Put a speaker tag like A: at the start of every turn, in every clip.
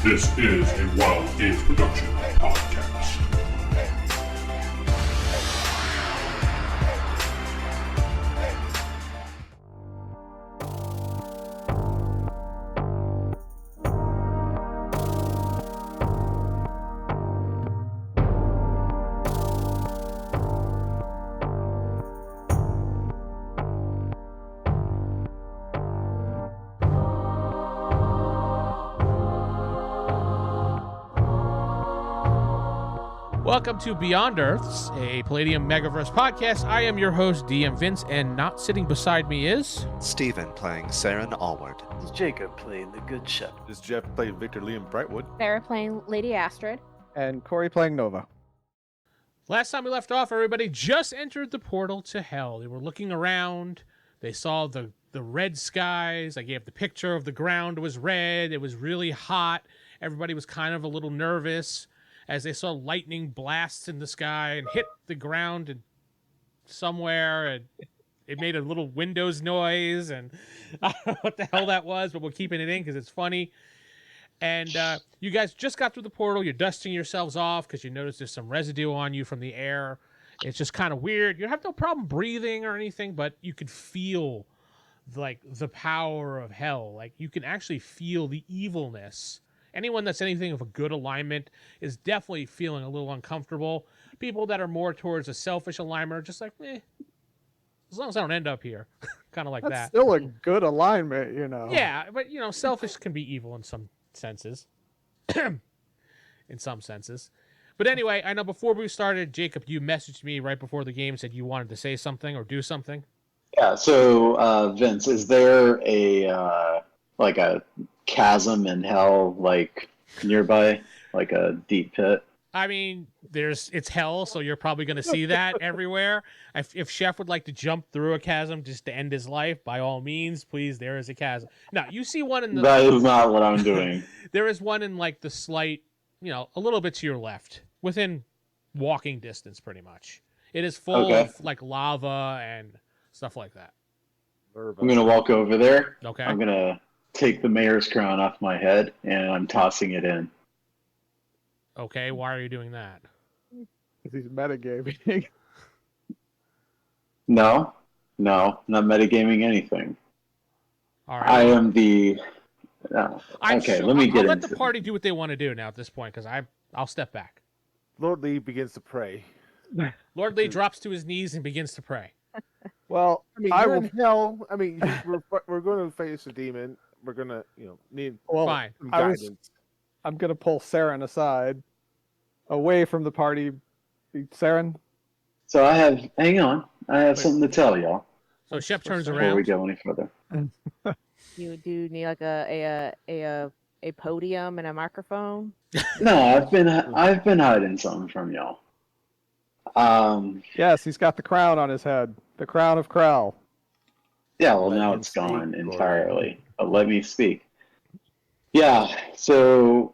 A: This is a Wild Games Production podcast.
B: Welcome to Beyond Earths, a Palladium Megaverse podcast. I am your host, DM Vince, and not sitting beside me is...
C: Steven playing Saren Allward.
D: This is Jacob playing the Good Shep.
E: This is Jeff playing Victor Liam Brightwood.
F: Sarah playing Lady Astrid.
G: And Corey playing Nova.
B: Last time we left off, everybody just entered the portal to hell. They were looking around. They saw the red skies. I gave the picture of the ground was red. It was really hot. Everybody was kind of a little nervous as they saw lightning blasts in the sky and hit the ground and somewhere, and it made a little Windows noise, and I don't know what the hell that was, but we're keeping it in because it's funny. And you guys just got through the portal. You're dusting yourselves off because you notice there's some residue on you from the air. It's just kind of weird. You have no problem breathing or anything, but you could feel like the power of hell. Like you can actually feel the evilness. Anyone that's anything of a good alignment is definitely feeling a little uncomfortable. People that are more towards a selfish alignment are just like, as long as I don't end up here. Kind of like
G: That's
B: that.
G: still a good alignment, you know.
B: Yeah, but, selfish can be evil in some senses. In some senses. But anyway, I know before we started, Jacob, you messaged me right before the game, said you wanted to say something or do something.
D: Yeah, so Vince, is there a chasm in hell nearby, like a deep pit?
B: I mean, it's hell, so you're probably going to see that everywhere. If Shep would like to jump through a chasm just to end his life, by all means, please, there is a chasm. Now, you see one in the...
D: That is not what I'm doing.
B: There is one in the slight, a little bit to your left, within walking distance, pretty much. It is full of lava and stuff like that.
D: I'm going to walk over there.
B: Okay.
D: I'm going to take the mayor's crown off my head, and I'm tossing it in.
B: Okay, why are you doing that?
G: Because he's metagaming.
D: No, not metagaming anything.
B: All right.
D: I am the... No. Okay, let me get
B: I'll let
D: into
B: the party do what they want to do now at this point, because I'll step back.
E: Lord Lee begins to pray.
B: Lord Lee drops to his knees and begins to pray.
G: Well,
E: I mean, you're in hell. I mean, we're going to face a demon. We're going to, need
B: Fine.
E: some guidance.
G: I'm going to pull Saren aside, away from the party. Saren?
D: So hang on, I have something to tell y'all.
B: So Shep turns
D: Before
B: around.
D: we go any further.
F: You do need a podium and a microphone.
D: No, I've been hiding something from y'all.
G: Yes, he's got the crown on his head. The crown of Krell.
D: Yeah, well,
E: Let
D: now
E: him
D: it's gone
E: speak,
D: entirely. But let me speak. Yeah, so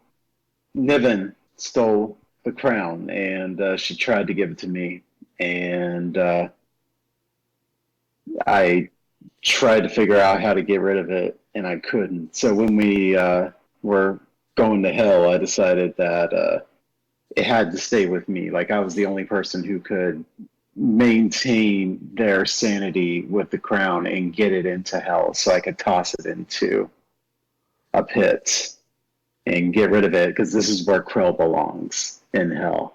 D: Niven stole the crown, and she tried to give it to me, and I tried to figure out how to get rid of it, and I couldn't. So when we were going to hell, I decided that it had to stay with me. Like, I was the only person who could maintain their sanity with the crown and get it into hell, so I could toss it into a pit and get rid of it, because this is where Krill belongs, in hell.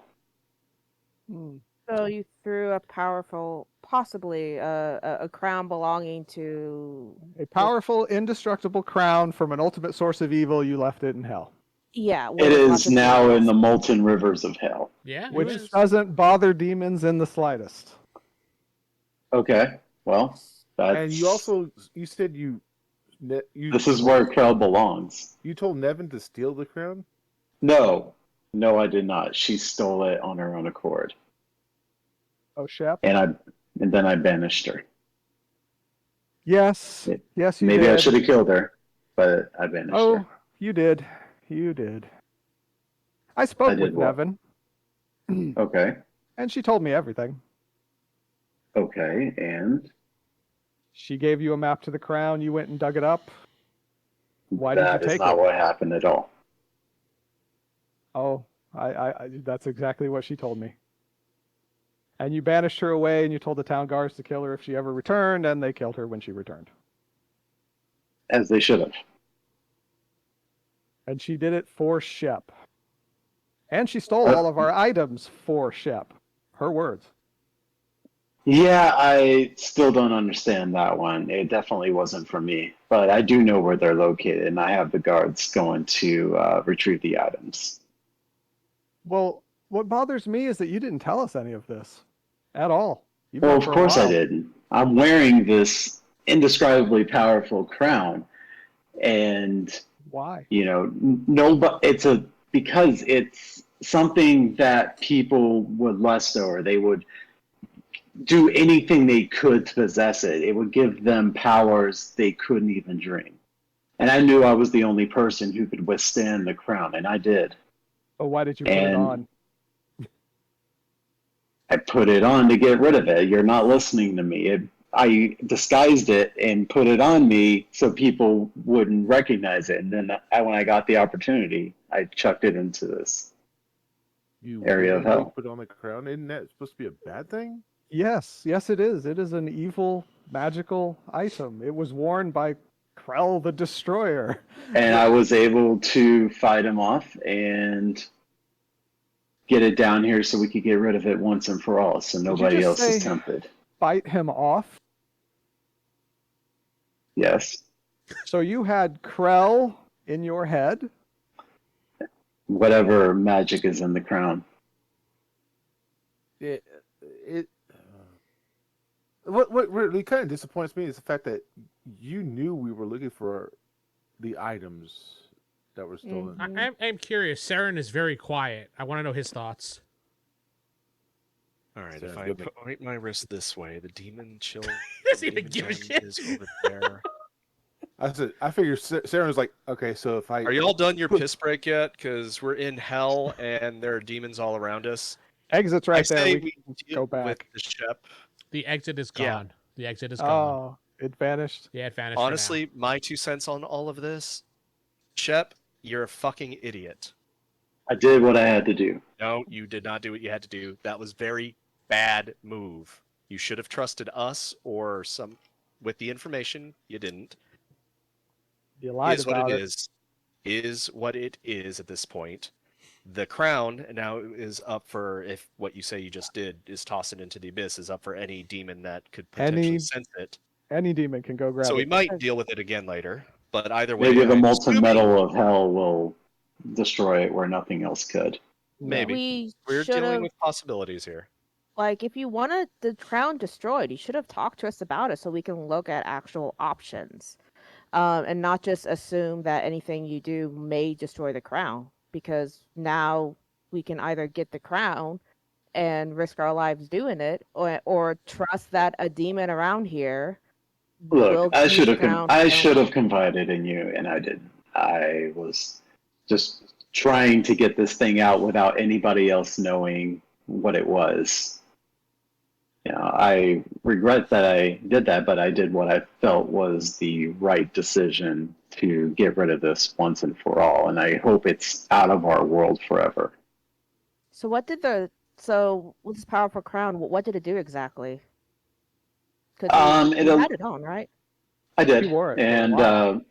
F: So you threw a powerful, possibly a crown belonging to...
G: A powerful, indestructible crown from an ultimate source of evil. You left it in hell.
F: Yeah.
D: It is now in the molten rivers of hell.
B: Yeah.
G: Which doesn't bother demons in the slightest.
D: Okay, well, that's...
E: And you said
D: This is where Krell belongs.
E: You told Nevin to steal the crown?
D: No, I did not. She stole it on her own accord,
G: Oh, Shep?
D: and then I banished her.
G: Yes. Yes, you did.
D: Maybe I should have killed her, but I banished her.
G: You did. You did. I spoke with
D: what?
G: Nevin,
D: Okay,
G: and she told me everything.
D: okay, and
G: She gave you a map to the crown. You went and dug it up. Why
D: that
G: did you
D: is
G: take
D: not
G: it?
D: what happened at all.
G: Oh, that's exactly what she told me. And you banished her away, and you told the town guards to kill her if she ever returned, and they killed her when she returned.
D: As they should have.
G: And she did it for Shep. And she stole all of our items for Shep. Her words.
D: Yeah, I still don't understand that one. It definitely wasn't for me. But I do know where they're located, and I have the guards going to retrieve the items.
G: Well, what bothers me is that you didn't tell us any of this at all. You've
D: Well,
G: known
D: of
G: for a
D: course I
G: while.
D: didn't. I'm wearing this indescribably powerful crown, and
G: Why?
D: because it's something that people would lust over. They would do anything they could to possess it. It would give them powers they couldn't even dream. And I knew I was the only person who could withstand the crown, and I did.
G: Oh, why did you put it
D: And
G: on?
D: I put it on to get rid of it. You're not listening to me. I disguised it and put it on me so people wouldn't recognize it. And then when I got the opportunity, I chucked it into this
E: You
D: area of
E: willingly
D: hell.
E: put on the crown. Isn't that supposed to be a bad thing?
G: Yes, it is. It is an evil, magical item. It was worn by Krell the Destroyer.
D: And I was able to fight him off and get it down here so we could get rid of it once and for all, so nobody
G: just
D: else is
G: say-
D: tempted.
G: Fight him off.
D: Yes.
G: So you had Krell in your head.
D: Whatever magic is in the crown.
E: What really kind of disappoints me is the fact that you knew we were looking for the items that were stolen.
B: I'm curious. Saren is very quiet. I want to know his thoughts.
H: All right,
E: Sounds
H: if I
E: good.
H: point my wrist this way, the demon chill
B: Doesn't even
H: demon
B: give a
H: gem
B: shit.
H: is over there.
E: I figured Sarah was like, okay, so if I
H: Are y'all done your piss break yet? Because we're in hell and there are demons all around us.
G: Exit's right
H: I
G: there.
H: say
G: We
H: we
G: can
H: deal
G: go back.
H: with the Shep.
B: The exit is
H: Yeah.
B: gone. The exit is gone.
G: Oh, it vanished.
B: Yeah, it vanished. for now.
H: Honestly, my 2 cents on all of this, Shep, you're a fucking idiot.
D: I did what I had to do.
H: No, you did not do what you had to do. That was very bad move. You should have trusted us or some with the information. You didn't.
G: You lied
H: Is what
G: about
H: it is. Is what it is at this point. The crown now is up for, if what you say you just did is toss it into the abyss, is up for any demon that could potentially
G: Any
H: sense it.
G: Any demon can go grab
H: So we
G: it.
H: might deal with it again later. But either way,
D: Maybe the
H: I'm
D: molten
H: assuming-
D: metal of hell will destroy it where nothing else could.
H: Maybe.
F: We
H: We're
F: should
H: dealing
F: have,
H: with possibilities here.
F: like, if you wanted the crown destroyed, you should have talked to us about it so we can look at actual options, and not just assume that anything you do may destroy the crown. Because now we can either get the crown and risk our lives doing it, or trust that a demon around here. will
D: Look, I
F: use
D: should
F: the
D: have
F: crown
D: I
F: and-
D: should have confided in you, and I didn't. I was just trying to get this thing out without anybody else knowing what it was. I regret that I did that, but I did what I felt was the right decision to get rid of this once and for all, and I hope it's out of our world forever.
F: So with this powerful crown, what did it do exactly? Because you
D: It'll-
F: had it on, right?
D: I did.
G: You wore it for a
D: And
G: while.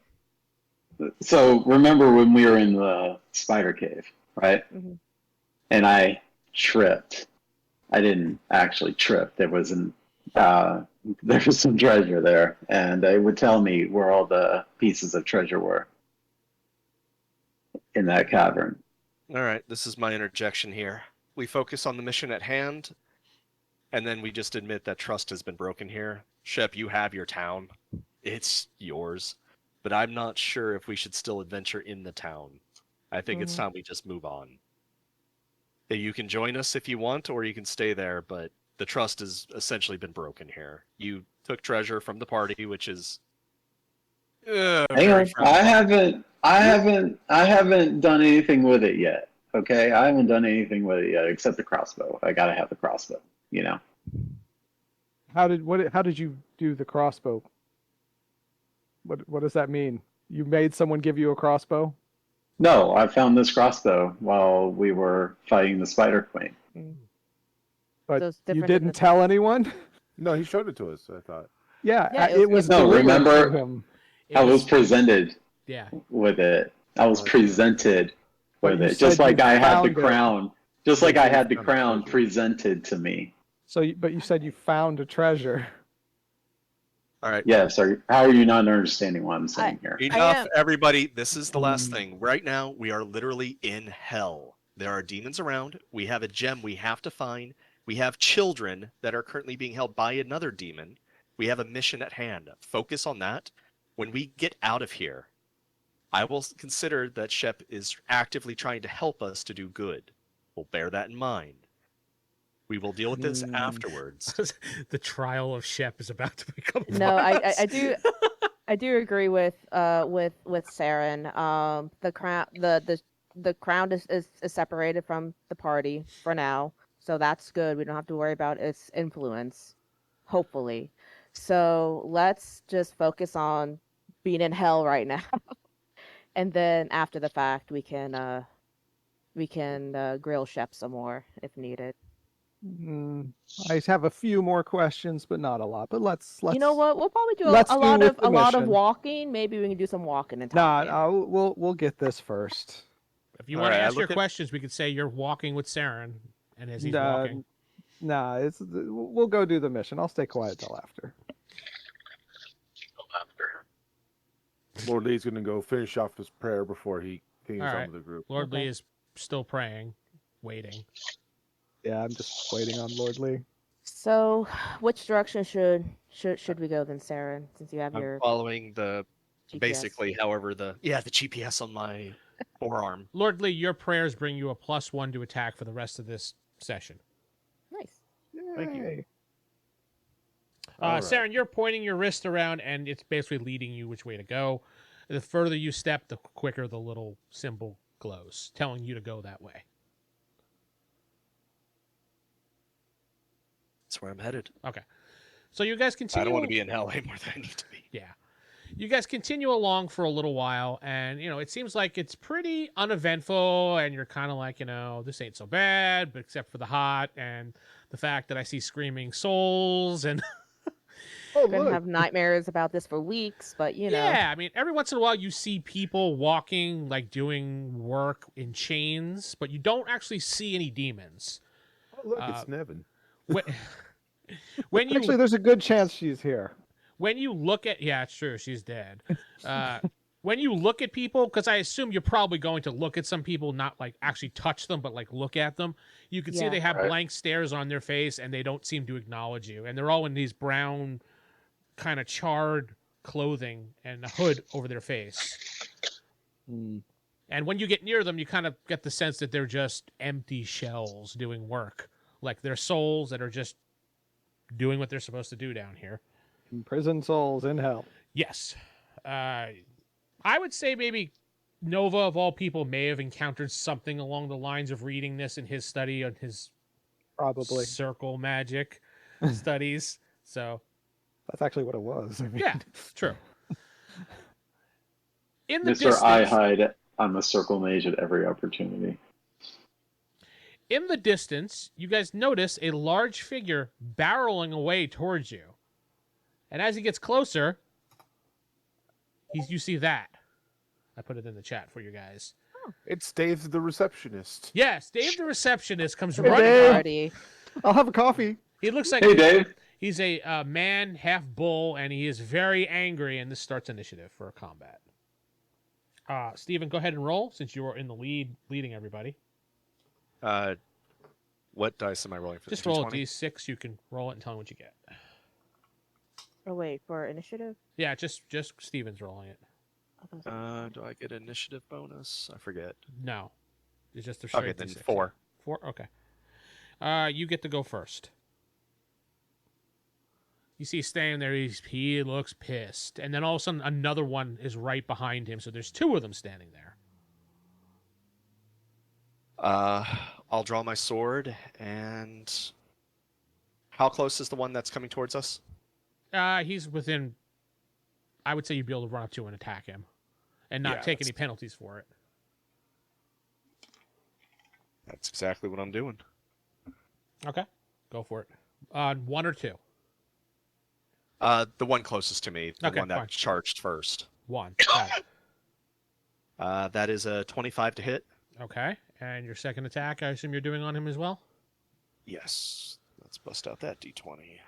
D: so remember when we were in the spider cave, right?
F: Mhm.
D: And I tripped. I didn't actually trip. There was some treasure there, and it would tell me where all the pieces of treasure were in that cavern.
H: All right, this is my interjection here. We focus on the mission at hand, and then we just admit that trust has been broken here. Shep, you have your town. It's yours. But I'm not sure if we should still adventure in the town. I think it's time we just move on. You can join us if you want, or you can stay there, but the trust has essentially been broken here. You took treasure from the party, which is
D: Hang
H: very
D: on,
H: frowned
D: I haven't done anything with it yet. Okay, I haven't done anything with it yet except the crossbow. I gotta have the crossbow.
G: How did you do the crossbow? What does that mean? You made someone give you a crossbow?
D: No, I found this crossbow while we were fighting the Spider Queen.
G: But
F: So it's
G: you
F: different than
G: didn't
F: the-
G: tell anyone?
E: No, he showed it to us. I thought.
G: Yeah,
F: Yeah,
G: it was
D: No,
G: delivered
D: remember-
G: to him.
B: It
D: I was presented
B: yeah.
D: with it. I was presented
G: But
D: with
G: you
D: it, just
G: said
D: like
G: you
D: I had the
G: found it.
D: crown. Just like
E: You
D: I had the
E: found the
D: crown
E: treasure.
D: presented to me.
G: But you said you found a treasure.
H: All right.
D: Yes. How are you not understanding what I'm saying here?
H: Enough,
F: am-
H: everybody. This is the last thing. Right now, we are literally in hell. There are demons around. We have a gem we have to find. We have children that are currently being held by another demon. We have a mission at hand. Focus on that. When we get out of here, I will consider that Shep is actively trying to help us to do good. We'll bear that in mind. We will deal with this afterwards.
B: The trial of Shep is about to become.
F: No, I
B: violence.
F: do. I do agree with Saren. The crown is separated from the party for now, so that's good. We don't have to worry about its influence, hopefully. So let's just focus on being in hell right now, and then after the fact, we can grill Shep some more if needed.
G: I have a few more questions, but not a lot. But let's.
F: You know what? We'll probably do
G: let's
F: a
G: do
F: lot
G: with
F: of
G: the mission.
F: walking. Maybe we can do some walking and
G: Nah,
F: talking.
G: we'll get this first.
B: If you
H: All
B: want to
H: right, I
B: ask your
H: look at-
B: questions, we could say you're walking with Saren, and as he's
G: Nah,
B: walking,
G: we'll go do the mission. I'll stay quiet till after.
E: Lord Lee's going to go finish off his prayer before he continues
B: All
E: on
B: right.
E: with the group.
B: Lord Lee is still praying, waiting.
G: Yeah, I'm just waiting on Lord Lee.
F: So, which direction should we go then, Saren? Since you have
H: I'm
F: your
H: following the
F: GPS?
H: basically, however, the GPS on my forearm.
B: Lord Lee, your prayers bring you a +1 to attack for the rest of this session.
F: Nice.
E: Thank you.
G: Yay.
E: All right.
B: Saren, you're pointing your wrist around, and it's basically leading you which way to go. The further you step, the quicker the little symbol glows, telling you to go that way.
H: That's where I'm headed.
B: Okay. So you guys continue.
H: I don't want to be in hell any more than I need to be.
B: Yeah. You guys continue along for a little while, and, it seems like it's pretty uneventful, and you're kind of like, this ain't so bad, but except for the hot and the fact that I see screaming souls, and
G: Oh,
F: Gonna
G: look.
F: have nightmares about this for weeks, but
B: yeah, I mean, every once in a while you see people walking, like doing work in chains, but you don't actually see any demons.
E: Oh, look, it's Nevin.
B: When, when you
G: Actually, there's a good chance she's here.
B: when you look at, yeah, it's true, she's dead. When you look at people, because I assume you're probably going to look at some people, not like actually touch them, but like look at them. You can see
F: Yeah.
B: they have
D: Right.
B: blank stares on their face, and they don't seem to acknowledge you. And they're all in these brown, kind of charred clothing and a hood over their face. And when you get near them, you kind of get the sense that they're just empty shells doing work, like they're souls that are just doing what they're supposed to do down here.
G: Imprisoned souls in hell.
B: Yes. I would say maybe Nova, of all people, may have encountered something along the lines of reading this in his study on his
G: Probably.
B: circle magic studies. So,
G: That's actually what it was. I mean,
B: yeah, true. In the
D: Mr.
B: distance,
D: I hide. I'm a circle mage at every opportunity.
B: in the distance, you guys notice a large figure barreling away towards you. And as he gets closer, you see that. I put it in the chat for you guys.
E: It's Dave the receptionist.
B: Yes, Dave the receptionist comes
G: Hey,
B: running
G: Dave.
B: up.
F: Party.
G: I'll have a coffee.
B: He looks like
D: Hey, Dave.
B: he's a man, half bull, and he is very angry, and this starts initiative for a combat. Steven, go ahead and roll, since you are in the leading everybody.
H: What dice am I rolling for?
B: Just
H: the
B: roll a
H: 220?
B: d6, you can roll it and tell me what you get.
F: Oh wait, for initiative.
B: Yeah, just Steven's rolling it.
H: Do I get initiative bonus? I forget.
B: No. It's just a
H: Okay,
B: straight
H: then
B: D6.
H: 4.
B: 4? Okay. You get to go first. You see staying there, he looks pissed. And then all of a sudden, another one is right behind him, so there's two of them standing there.
H: I'll draw my sword, and how close is the one that's coming towards us?
B: He's within... I would say you'd be able to run up to and attack him. And not
H: Yeah,
B: take
H: that's-
B: any penalties for it.
H: That's exactly what I'm doing.
B: Okay, go for it. 1 or 2.
H: The one closest to me, the
B: Okay,
H: one that
B: fine.
H: charged first.
B: 1. Got it.
H: That is a 25 to hit.
B: Okay, and your second attack, I assume you're doing on him as well?
H: Yes. Let's bust out that d20.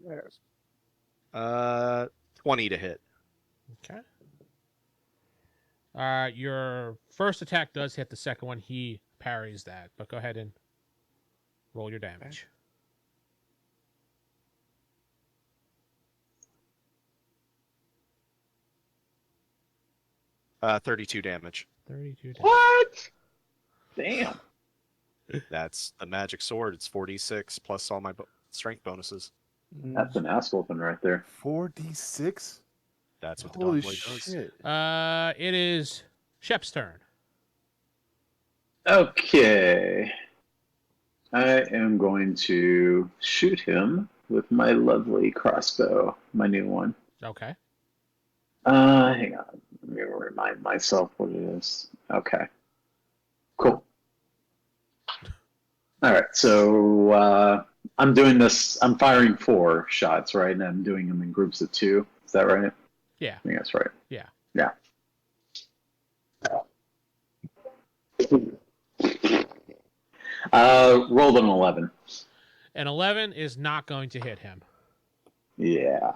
G: There's
H: 20 to hit.
B: Okay. Your first attack does hit. The second one, he parries that. But go ahead and roll your damage.
H: 32 damage.
B: 32 damage.
D: What? Damn.
H: That's a magic sword. It's 46 plus all my strength bonuses.
D: That's an ass whooping right there.
E: 4d6?
H: That's what the
E: Holy
H: Dawnblade does.
E: shit.
B: It is Shep's turn.
D: Okay. I am going to shoot him with my lovely crossbow, my new one.
B: Okay.
D: Hang on. Let me remind myself what it is. Okay. Cool. All right. So I'm doing this. I'm firing 4 shots, right? And I'm doing them in groups of 2. Is that right?
B: Yeah.
D: I think that's right.
B: Yeah.
D: Yeah. Rolled an 11.
B: An 11 is not going to hit him.
D: Yeah.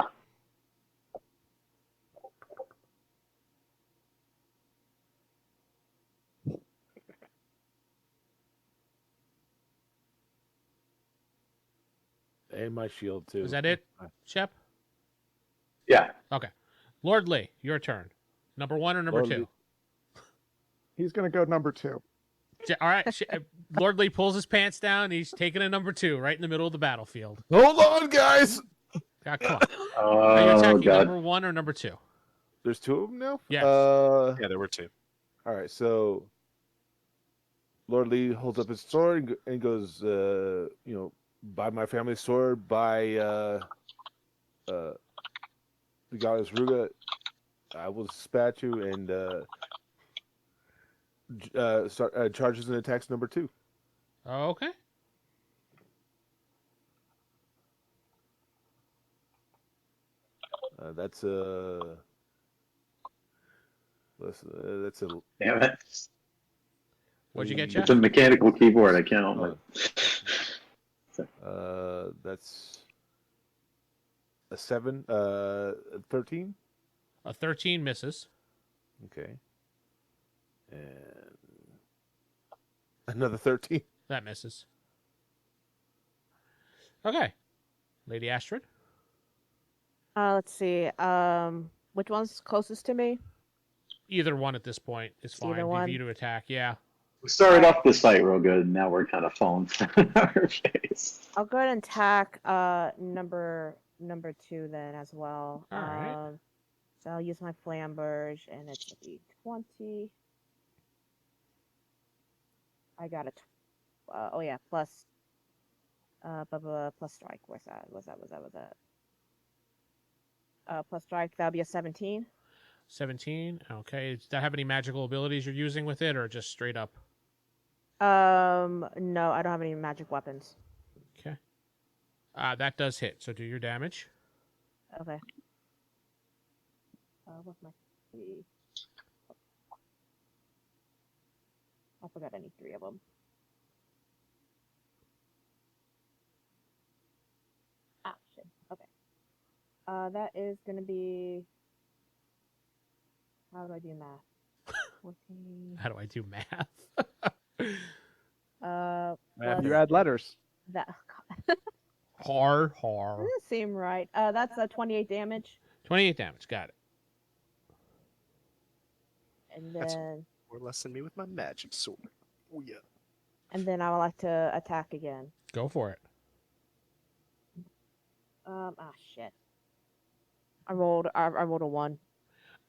E: And my shield, too.
B: Is that it, Shep?
D: Yeah.
B: Okay. Lord Lee, your turn. Number 1 or number
E: Lord
B: 2?
E: Lee.
G: He's going to go number 2.
B: All right. Lord Lee pulls his pants down. He's taking a number 2 right in the middle of the battlefield.
E: Hold on, guys!
B: Come on. Are you
D: Oh,
B: attacking
D: God.
B: number 1 or number 2?
E: There's 2 of them now?
B: Yes.
H: Yeah, there were 2.
E: All right, so Lord Lee holds up his sword and goes, by my family's sword, by the goddess Ruga, I will dispatch you, and charges and attacks number 2.
B: Okay.
E: That's a
D: Damn it.
B: What'd you get, Jeff?
D: It's a mechanical keyboard. I can't help it.
E: that's a 7, 13.
B: A 13 misses.
E: Okay. And another 13.
B: That misses. Okay. Lady Astrid?
F: Let's see. Which one's closest to me?
B: Either one at this point is fine.
F: Either
B: For
F: one?
B: you to attack, yeah.
D: We started off this fight real good, and now we're kind of falling flat on our face.
F: I'll go ahead and attack number 2 then as well.
B: All right.
F: So I'll use my flamberge, and it's a d20. I got a plus plus strike. Where's that? Was that? Plus strike. That'll be a 17.
B: 17. Okay. Does that have any magical abilities you're using with it, or just straight up?
F: No, I don't have any magic weapons.
B: Okay. That does hit. So do your damage.
F: Okay. What's my? I forgot I need 3 of them. Ah, shit. Okay. That is gonna be. How do I do math? 14.
B: How do I do math?
F: Plus
G: You add letters.
F: that.
B: Har.
F: Doesn't seem right. That's a 28 damage,
B: 28 damage. Got it.
F: and
H: That's-
F: then
H: Or less than me with my magic sword. Oh, yeah.
F: I would like to attack again.
B: Go for it.
F: Shit. I rolled a 1.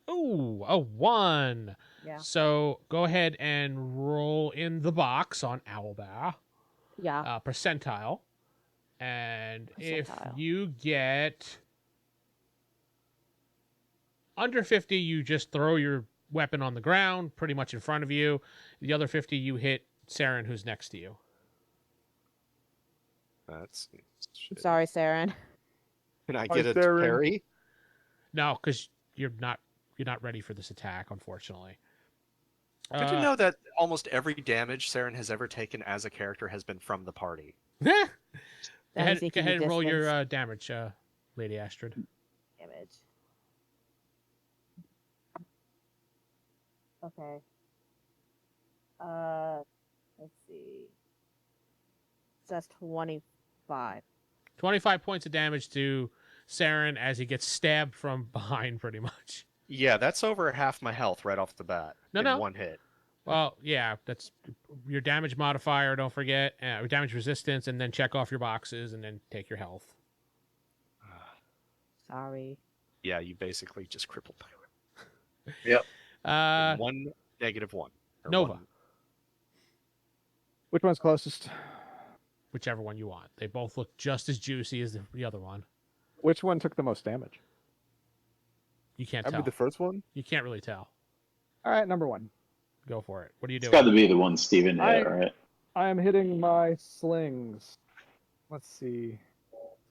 B: Ooh, a 1.
F: Yeah.
B: So go ahead and roll in the box on Owlbear.
F: Yeah.
B: Percentile. And if
F: Percentile.
B: you get under 50, you just throw your weapon on the ground, pretty much in front of you. The other 50, you hit Saren, who's next to you.
H: That's.
F: I'm sorry, Saren.
H: Can I
E: Hi,
H: get a
E: Darren.
H: parry?
B: No, because you're not ready for this attack, unfortunately.
H: Good to know that almost every damage Saren has ever taken as a character has been from the party.
B: Go
F: That means
B: ahead,
F: he
B: go
F: can
B: ahead
F: be
B: and roll your
F: distanced.
B: damage, Lady Astrid.
F: Damage. Okay. Let's see. So that's 25.
B: 25 points of damage to Saren as he gets stabbed from behind, pretty much.
H: Yeah, that's over half my health right off the bat.
B: No.
H: One hit.
B: Well, yeah, that's your damage modifier, don't forget, damage resistance, and then check off your boxes, and then take your health.
F: Sorry.
H: Yeah, you basically just crippled my
D: Yep.
H: one -1. Or
B: Nova.
H: one-
G: Which one's closest?
B: Whichever one you want. They both look just as juicy as the other one.
G: Which one took the most damage?
B: You can't
E: That'd
B: tell.
E: be the first one.
B: You can't really tell.
G: All right, number 1.
B: Go for it. What are you
D: It's
B: doing?
D: got to be the one Steven hit, right?
G: I am hitting my slings. Let's see.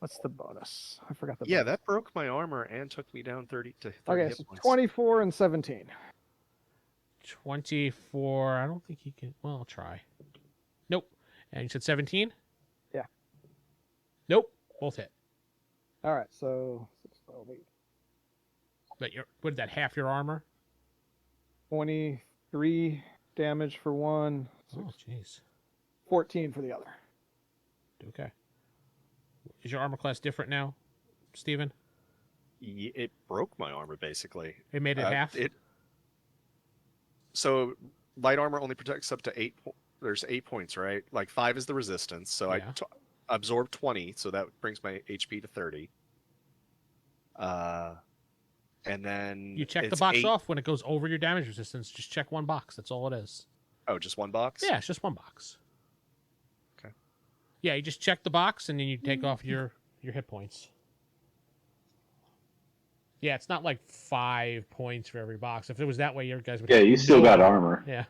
G: What's the bonus? I forgot the
H: Yeah,
G: bonus.
H: that broke my armor and took me down 30 to 30
G: Okay,
H: hit
G: so
H: points.
G: 24 and 17.
B: 24. I don't think he can. Well, I'll try. Nope. And you said 17?
G: Yeah.
B: Nope. Both hit.
G: All right, so 6, 12, 8.
B: But what did that, half your armor?
G: 23 damage for one,
B: Oh, jeez.
G: 14 for the other.
B: Okay. Is your armor class different now, Steven?
H: It broke my armor, basically.
B: It made it half?
H: So, light armor only protects up to 8 there's 8 points, right? Like 5 is the resistance, so
B: Yeah.
H: I absorb 20, so that brings my HP to 30. And then
B: You check the
H: it's
B: box
H: 8
B: off when it goes over your damage resistance. Just check one box. That's all it is.
H: Oh, just one box?
B: Yeah, it's just one box.
H: Okay.
B: Yeah, you just check the box and then you take off your hit points. Yeah, it's not like 5 points for every box. If it was that way, you guys would.
D: Yeah,
B: have
D: you still
B: no
D: got
B: armor.
D: armor.
B: Yeah.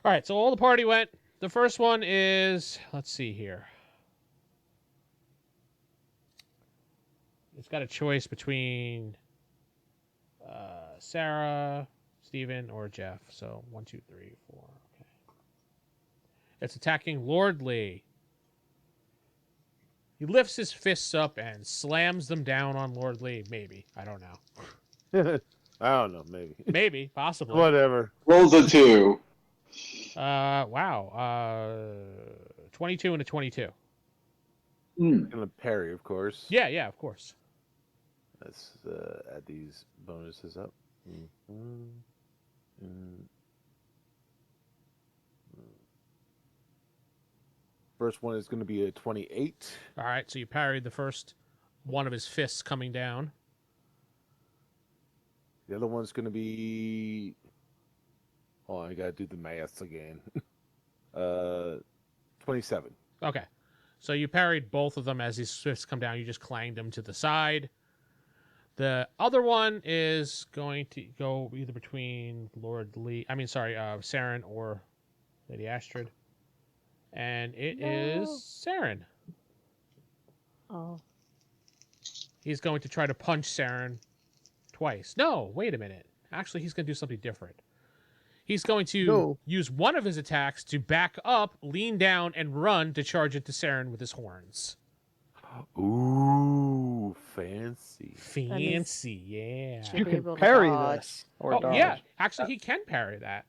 B: All right, so all the party went. The first one is, let's see here. It's got a choice between Sarah, Steven, or Jeff. So 1, 2, 3, 4. Okay. It's attacking Lord Lee. He lifts his fists up and slams them down on Lord Lee. Maybe. I don't know.
E: I don't know, maybe.
B: Maybe. Possibly.
E: Whatever.
D: Rolls a 2.
B: Wow. 22 and a 22.
E: Gonna parry, of course.
B: Yeah, of course.
E: Let's add these bonuses up. First one is going to be a 28.
B: All right, so you parried the first one of his fists coming down.
E: The other one's going to be... Oh, I got to do the maths again. 27.
B: Okay. So you parried both of them as his fists come down. You just clanged them to the side. The other one is going to go either between Saren or Lady Astrid. And it is Saren.
F: Oh.
B: He's going to try to punch Saren twice. No, wait a minute. Actually, he's going to do something different. He's going to use one of his attacks to back up, lean down, and run to charge into Saren with his horns.
E: Ooh, fancy.
B: Fancy, yeah.
F: Should
G: You
F: be
G: can
F: able to
G: parry
F: dodge.
G: this. Or
B: Oh,
G: dodge.
B: yeah. Actually, he can parry that.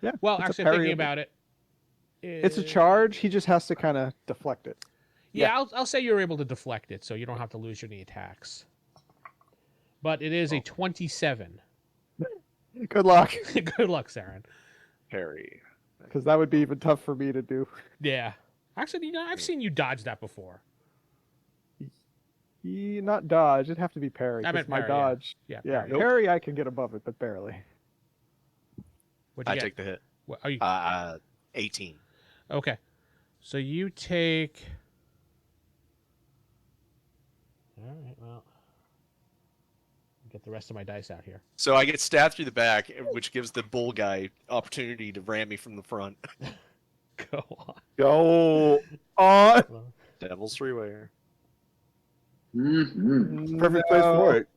G: Yeah.
B: Well,
G: it's a
B: actually, I'm thinking
G: parryable.
B: about it.
G: It's a charge. He just has to kind of deflect it.
B: Yeah, I'll say you're able to deflect it, so you don't have to lose any attacks. But it is a 27.
G: Good luck,
B: Good luck, Saren.
H: Parry.
G: because that would be even tough for me to do.
B: Yeah. Actually, I've seen you dodge that before.
G: Not dodge. It'd have to be parry.
B: I
G: 'cause
B: meant
G: my
B: parry,
G: dodge.
B: Yeah,
G: Yeah,
B: parry.
G: parry I can get above it, but barely.
B: What'd you
H: I
B: get?
H: take the hit.
B: What, are you...
H: 18.
B: Okay. So you take... All right, well... Get the rest of my dice out here.
H: So I get stabbed through the back, which gives the bull guy opportunity to ram me from the front.
B: Go on.
E: Go on.
H: Devil's three-way.
E: Perfect place for it.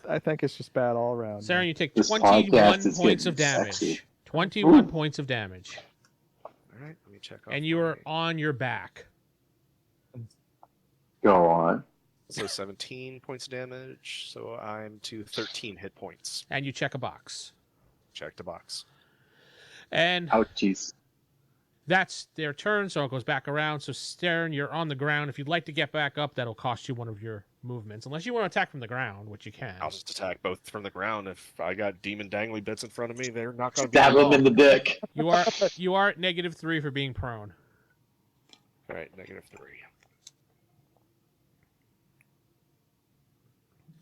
G: I think it's just bad all around.
B: Saren, you take
D: This
B: 21
D: podcast is
B: points of
D: getting
B: damage.
D: sexy.
B: 21 points of damage.
H: All right, let me check off.
B: And you are on your back.
D: Go on.
H: So 17 points of damage. So I'm to 13 hit points.
B: And you check a box.
H: Check the box.
B: And
D: Ouchies.
B: that's their turn, so it goes back around. So, Saren, you're on the ground. If you'd like to get back up, that'll cost you one of your movements. Unless you want to attack from the ground, which you can.
H: I'll just attack both from the ground. If I got demon dangly bits in front of me, they're not going to be
D: Stab him
H: long.
D: in the dick.
B: You are at -3 for being prone.
H: All right, -3.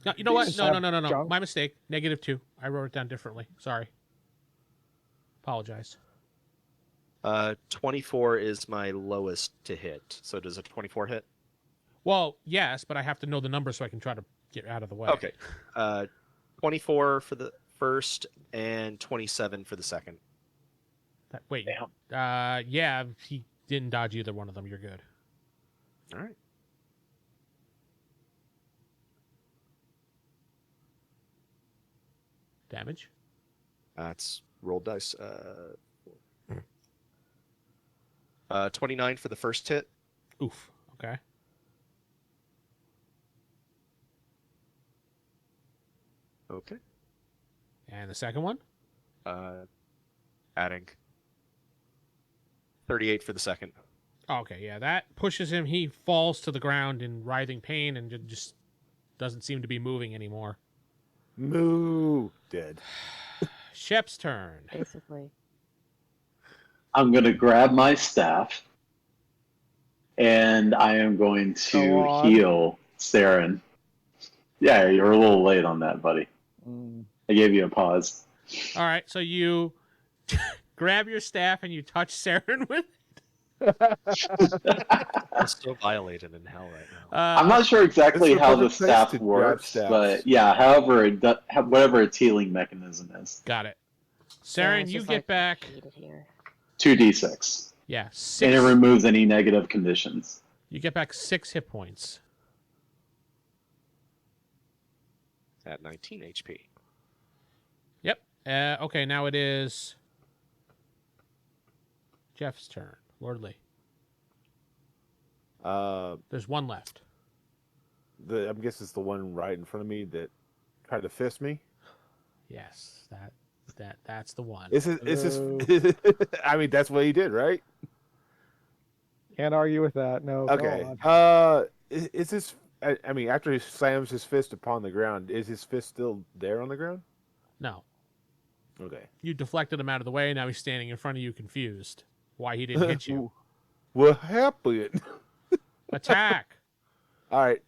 B: No, you know what? No.
G: Junk?
B: My mistake. -2. I wrote it down differently. Sorry. Apologize.
H: 24 is my lowest to hit. So does a 24 hit?
B: Well, yes, but I have to know the number so I can try to get out of the way.
H: Okay. 24 for the first and 27 for the second.
B: Wait. Yeah, he didn't dodge either one of them. You're good.
H: All right.
B: Damage.
H: That's rolled dice. 29 for the first hit.
B: Oof. Okay.
H: Okay.
B: And the second one?
H: Adding 38 for the second.
B: Okay, yeah, that pushes him. He falls to the ground in writhing pain and just doesn't seem to be moving anymore.
E: Moo. Dead.
B: Shep's turn.
F: Basically.
D: I'm going to grab my staff and I am going
G: Go
D: to
G: on.
D: heal Saren. Yeah, you're a little late on that, buddy. I gave you a pause.
B: All right, so you grab your staff and you touch Saren with it?
H: I'm still violated in hell right now.
D: I'm not sure exactly
E: It's the
D: how the
E: perfect place
D: staff
E: to grab
D: works,
E: staffs.
D: but yeah, whatever its healing mechanism is.
B: Got it.
F: So
B: Saren,
F: it's
B: you
F: just
B: get
F: like
B: back.
F: needed here.
D: 2d6.
B: Yeah,
D: And
B: 6.
D: it removes any negative conditions.
B: You get back 6 hit points.
H: At 19 HP.
B: Yep. Okay, now it is Jeff's turn. Lordly. There's one left.
E: I'm guessing it's the one right in front of me that tried to fist me.
B: Yes, that's the one.
E: Is this? I mean, that's what he did, right?
G: Can't argue with that. No. go
E: Okay.
G: on.
E: Is this? I mean, after he slams his fist upon the ground, is his fist still there on the ground?
B: No.
E: Okay.
B: You deflected him out of the way, now he's standing in front of you confused. Why he didn't hit you.
E: What happened?
B: Attack!
E: All right.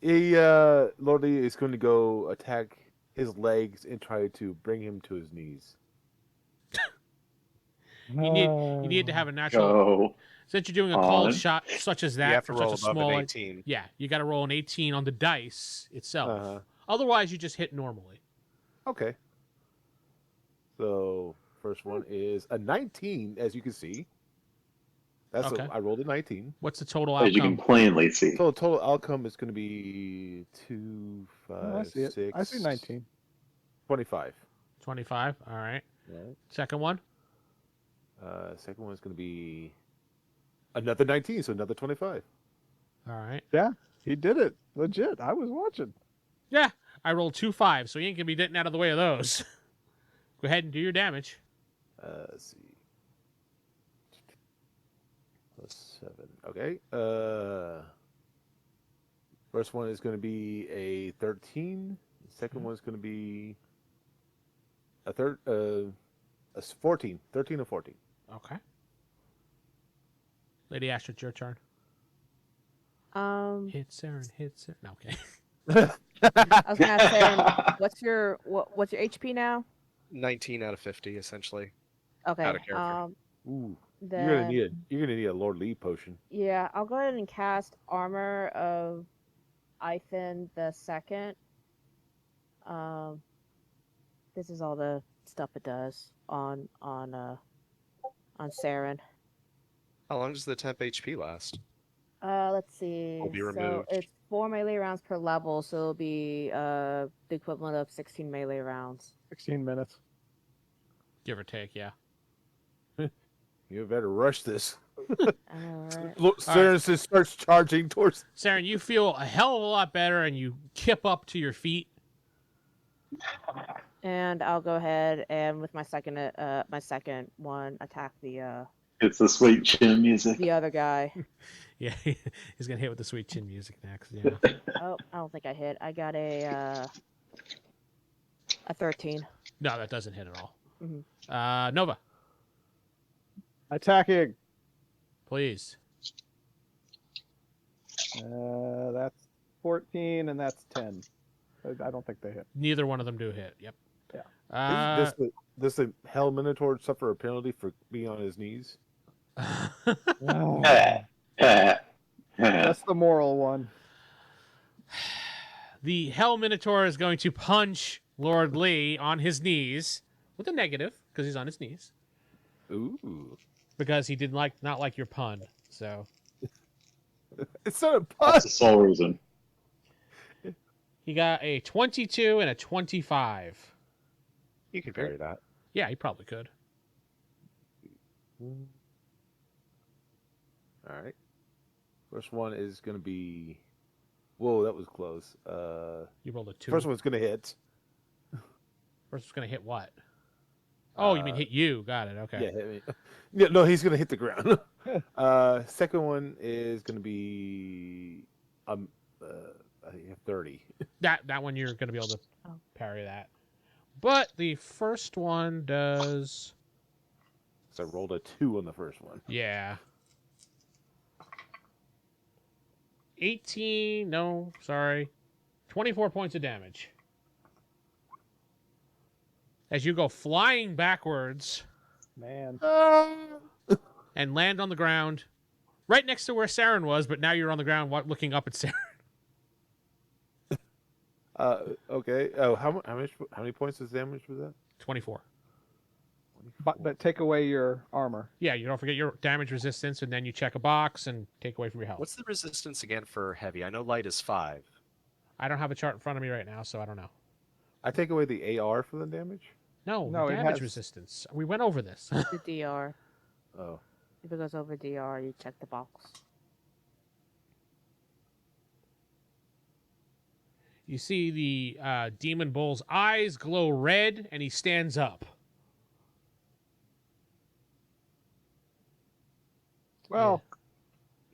E: Lordly is going to go attack his legs and try to bring him to his knees.
B: You need to have a natural...
D: Go.
B: Since you're doing a called shot such as that,
H: You have to
B: for
H: roll
B: such a
H: above
B: small...
H: an 18.
B: Yeah, you got to roll an 18 on the dice itself.
E: Uh-huh.
B: Otherwise, you just hit normally.
E: Okay. So first one is a 19, as you can see. That's
B: Okay.
E: I rolled a 19.
B: What's the total
D: As you can
B: outcome?
D: plainly see.
E: So total outcome is going to be 2, 5,
G: Oh, I see it.
E: 6.
G: I see 19.
E: 25.
B: 25. All right.
E: Right.
B: Second one?
E: Second one is going to be another 19, so another 25.
B: All right.
G: Yeah, he did it. Legit. I was watching.
B: Yeah, I rolled 2 5s, so you ain't going to be getting out of the way of those. Go ahead and do your damage.
E: Let's see. +7. Okay. First one is going to be a 13. The second one is going to be a 14. 13 and 14.
B: Okay. Lady Astrid, it's your turn. Hit Saren, hit Saren. No, okay.
F: I was gonna say, what's your HP now?
H: 19 out of 50, essentially.
F: Okay.
H: Out of character.
E: Ooh.
F: Then,
E: You're gonna need a Lord Lee potion.
F: yeah, I'll go ahead and cast Armor of Ithan the Second. This is all the stuff it does on Saren.
H: How long does the temp HP last?
F: Let's see.
H: Will be
F: So
H: removed.
F: it's 4 melee rounds per level, so it'll be the equivalent of 16 melee rounds.
G: 16 minutes.
B: Give or take, yeah.
E: You better rush this.
F: I know, right?
E: Look, Saren starts charging towards.
B: Saren, you feel a hell of a lot better, and you kip up to your feet.
F: And I'll go ahead and with my second one attack
D: It's the sweet chin music.
F: the other guy.
B: Yeah, he's gonna hit with the sweet chin music next. Yeah.
F: Oh, I don't think I hit. I got a 13.
B: No, that doesn't hit at all.
F: Mhm.
B: Nova,
G: Attacking.
B: please.
G: That's 14 and that's 10. I don't think they hit.
B: Neither one of them do hit. Yep.
E: Does the Hell Minotaur suffer a penalty for being on his knees?
G: That's the moral one.
B: The Hell Minotaur is going to punch Lord Lee on his knees with a negative because he's on his knees
E: Ooh.
B: because he did not like your pun. So
E: It's not a pun.
D: That's the sole reason.
B: he got a 22 and a 25.
H: You can parry that.
B: Yeah, he probably could.
E: All right. First one is going to be. Whoa, that was close.
B: You rolled a 2.
E: First one's going to hit.
B: First one's going to hit what? Oh, you mean hit you. Got it. Okay.
E: Yeah, hit me. Yeah, no, he's going to hit the ground. Second one is going to be. I think 30.
B: That one you're going to be able to parry that. But the first one does.
E: So I rolled a 2 on the first one.
B: Yeah. 18. No, sorry. 24 points of damage. As you go flying backwards
G: Man.
B: and land on the ground right next to where Saren was, but now you're on the ground looking up at Saren.
E: Okay. Oh, how many points of damage was that?
B: 24.
G: But take away your armor.
B: Yeah, you don't forget your damage resistance, and then you check a box and take away from your health.
H: What's the resistance again for heavy? I know light is 5.
B: I don't have a chart in front of me right now, so I don't know.
E: I take away the AR for the damage?
B: No,
G: No, it
B: damage
G: has-
B: resistance. We went over this.
F: The DR.
E: Oh.
F: If it goes over DR, you check the box.
B: You see the demon bull's eyes glow red, and he stands up.
G: Well,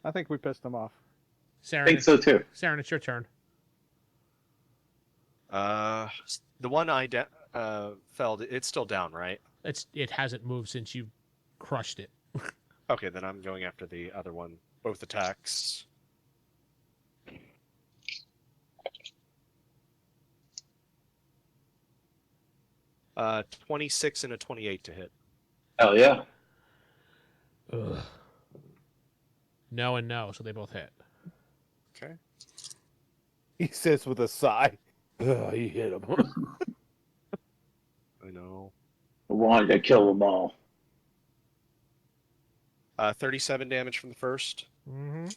G: I think we pissed him off.
D: I
B: Saren,
D: think so too.
B: Saren, it's your turn.
H: The one I felled, it's still down, right?
B: It hasn't moved since you crushed it.
H: Okay, then I'm going after the other one. Both attacks. Uh, 26 and a 28 to hit.
D: Hell yeah.
B: Ugh. No and no, so they both hit.
H: Okay.
E: He says with a sigh. Ugh, he hit him.
H: I know.
D: I wanted to kill them all.
H: 37 damage from the first.
B: Mm-hmm.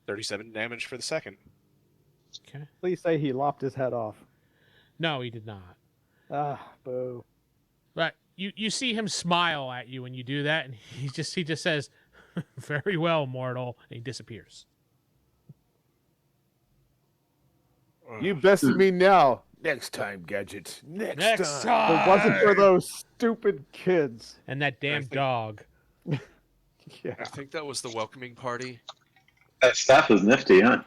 H: $37 damage for the second.
B: Okay.
G: Please say he lopped his head off.
B: No, he did not.
G: Ah, boo.
B: But you see him smile at you when you do that, and he just says, "Very well, mortal," and he disappears.
E: You bested me now. Next time, Gadget. Next time.
G: If it wasn't for those stupid kids.
B: And that damn dog.
G: Yeah.
H: I think that was the welcoming party.
D: That staff is nifty, huh?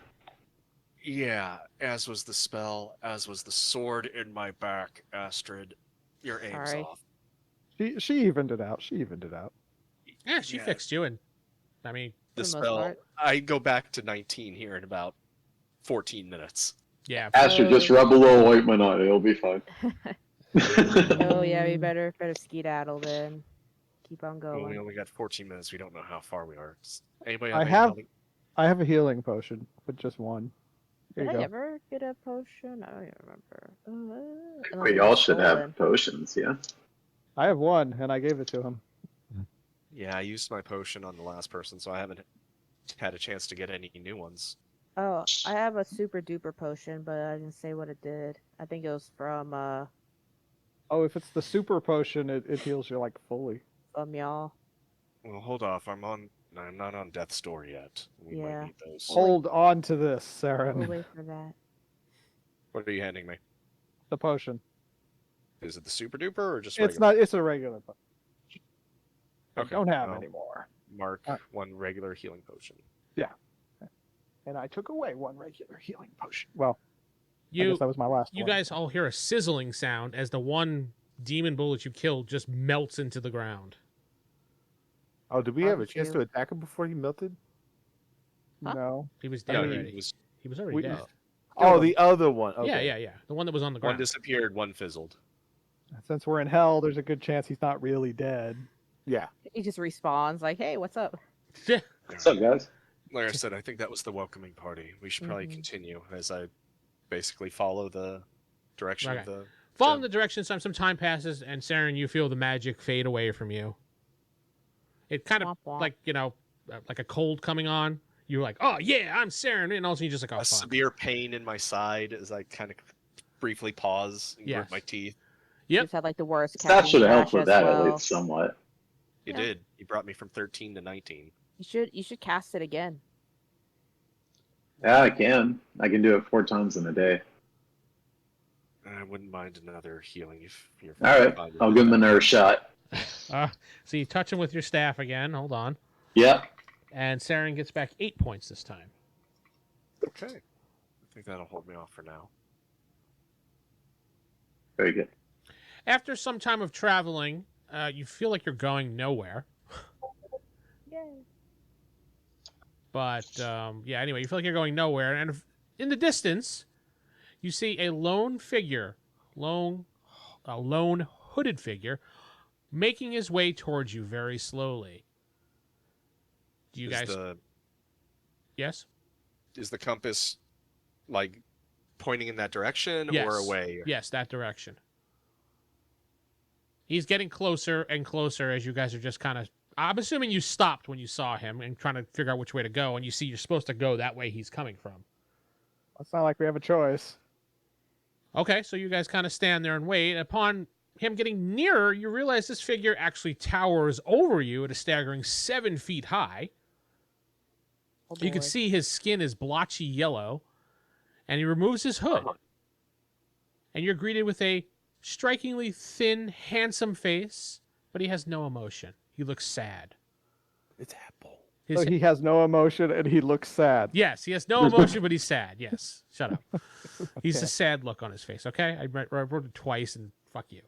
H: Yeah, as was the spell, as was the sword in my back, Astrid. Your aim's
F: Sorry.
H: off.
G: She evened it out.
B: Yeah, she
H: Yeah.
B: fixed you, and I mean,
H: The
F: For the most
H: spell,
F: part.
H: I go back to 19 here in about 14 minutes.
B: yeah.
D: Astrid, just rub a little ointment on it. It'll be fine.
F: Oh yeah, we better skedaddle then. Keep on
H: Well, we
F: going.
H: only got 14 minutes. We don't know how far we are. Anybody
G: I
H: have any
G: have-
H: healing?
G: I have a healing potion, but just one. Here
F: Did
G: you
F: I
G: go.
F: ever get a potion? I don't even remember. Unless
D: We
F: it
D: all
F: got
D: should
F: stolen.
D: have potions, yeah.
G: I have one, and I gave it to him.
H: Yeah, I used my potion on the last person, so I haven't had a chance to get any new ones.
F: Oh, I have a super duper potion, but I didn't say what it did. I think it was from
G: Oh, if it's the super potion, it heals you like fully.
F: y'all.
H: Well, hold off. I'm not on death's door yet. We
F: Yeah.
H: might need those.
G: Hold on to this,
F: We'll
G: Saren.
F: wait for that.
H: What are you handing me?
G: The potion.
H: Is it the super duper or just
G: It's
H: regular?
G: not. It's a regular potion. I
H: Okay,
G: don't have
H: well,
G: anymore.
H: Mark
G: Uh,
H: one regular healing potion.
G: And I took away one regular healing potion. Well, I
B: You
G: guess that was my last
B: you
G: one.
B: guys all hear a sizzling sound as the one demon bullet you killed just melts into the ground.
E: Oh, did we have a
F: Aren't
E: chance
F: you?
E: to attack him before he melted?
F: Huh?
G: No.
B: He was
H: Yeah,
B: dead
H: he
B: already.
H: was
B: He was already
G: We-
B: dead.
E: Oh, the other one. Okay.
B: Yeah. The one that was on the
H: one
B: ground.
H: disappeared, one fizzled.
G: Since we're in hell, there's a good chance he's not really dead.
E: Yeah.
F: He just respawns like, "Hey, what's up?"
B: Yeah.
D: What's up, guys?
H: Like I said, I think that was the welcoming party. We should probably
F: Mhm.
H: continue as I basically follow the direction of
B: Okay.
H: the.
B: Following
H: gem.
B: the direction, some time passes, and Saren, you feel the magic fade away from you. It kind of
F: Womp womp.
B: like like a cold coming on. You're like, oh yeah, I'm Saren, and all of a sudden you're just like, oh
H: A
B: fuck.
H: severe pain in my side as I kind of briefly pause and
B: Yes.
H: grit my teeth.
B: Yep.
F: Just had like the worst.
D: That
F: caffeine
D: should have helped
F: crash
D: with
F: as
D: that
F: well.
D: at least somewhat.
H: It
F: Yeah.
H: did. He brought me from 13 to 19.
F: You should cast it again.
D: Yeah, I can. I can do it 4 times in a day.
H: I wouldn't mind another healing if you're.
D: All right,
H: fine with
D: I'll give him
H: that.
D: another shot.
B: So you touch him with your staff again. Hold on.
D: Yep.
B: And Saren gets back 8 points this time.
H: Okay. I think that'll hold me off for now.
D: Very good.
B: After some time of traveling, you feel like you're going nowhere.
F: Yay.
B: But anyway, you feel like you're going nowhere, and in the distance, you see a lone figure, a lone hooded figure, making his way towards you very slowly. Do you
H: Is
B: guys?
H: the
B: Yes.
H: is the compass like pointing in that direction
B: Yes.
H: or away?
B: Yes, that direction. He's getting closer and closer as you guys are just kind of. I'm assuming you stopped when you saw him and trying to figure out which way to go, and you see you're supposed to go that way he's coming from.
G: It's not like we have a choice.
B: Okay, so you guys kind of stand there and wait. Upon him getting nearer, you realize this figure actually towers over you at a staggering 7 feet high.
F: Oh,
B: You can
F: boy.
B: see his skin is blotchy yellow, and he removes his hood. And you're greeted with a strikingly thin, handsome face, but he has no emotion. He looks sad.
E: It's Apple.
B: His,
G: So he has no emotion and he looks sad.
B: yes, he has no emotion, but he's sad. Yes, shut up. He's
G: Okay.
B: a sad look on his face, okay? I wrote it twice, and fuck you.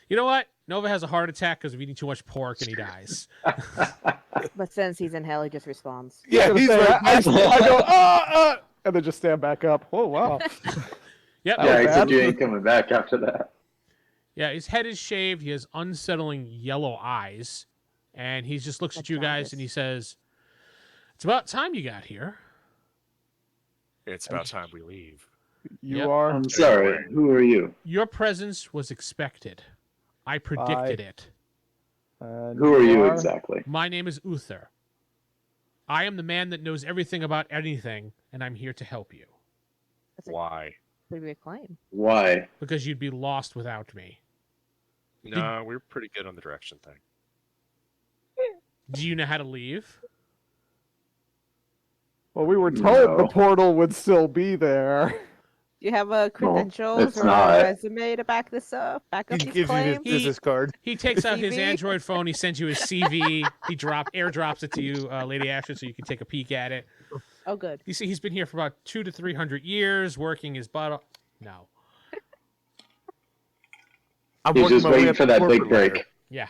B: You know what? Nova has a heart attack because of eating too much pork, and he dies.
F: But since he's in hell, he just responds.
E: Yeah,
G: Gonna
E: he's
G: say,
E: like,
G: I go, and then just stand back up. Oh, wow.
B: Yep.
G: That
D: Yeah,
G: was
D: except
G: bad.
D: you ain't coming back after that.
B: Yeah, his head is shaved. He has unsettling yellow eyes. And he just looks at you guys and he says, "It's about time you got here."
H: It's about time we leave.
G: You
B: Yep.
G: are.
D: I'm sorry. Who are you?
B: Your presence was expected. I predicted it.
G: And
D: Who are you exactly?
B: My name is Uther. I am the man that knows everything about anything, and I'm here to help you.
F: That's a
H: Why?
F: pretty big claim.
D: Why?
B: Because you'd be lost without me.
H: No, we're pretty good on the direction thing.
B: Do you know how to leave?
G: Well, we were told the
D: No.
G: portal would still be there.
F: Do you have a credentials
D: it's
F: or
D: not.
F: a resume to back this up? Back up
E: he
F: these
E: gives you his
F: claims?
E: business card.
B: He takes out his
F: CV?
B: Android phone. He sends you his CV. He airdrops it to you, Lady Ashton, so you can take a peek at it.
F: Oh, good.
B: You see, he's been here for about 200 to 300 years, working his butt off. No.
E: I'm
D: He's
E: working
D: just
E: my way
D: waiting
E: up
D: for
E: the
D: that big
E: corporate ladder.
D: break.
B: Yeah.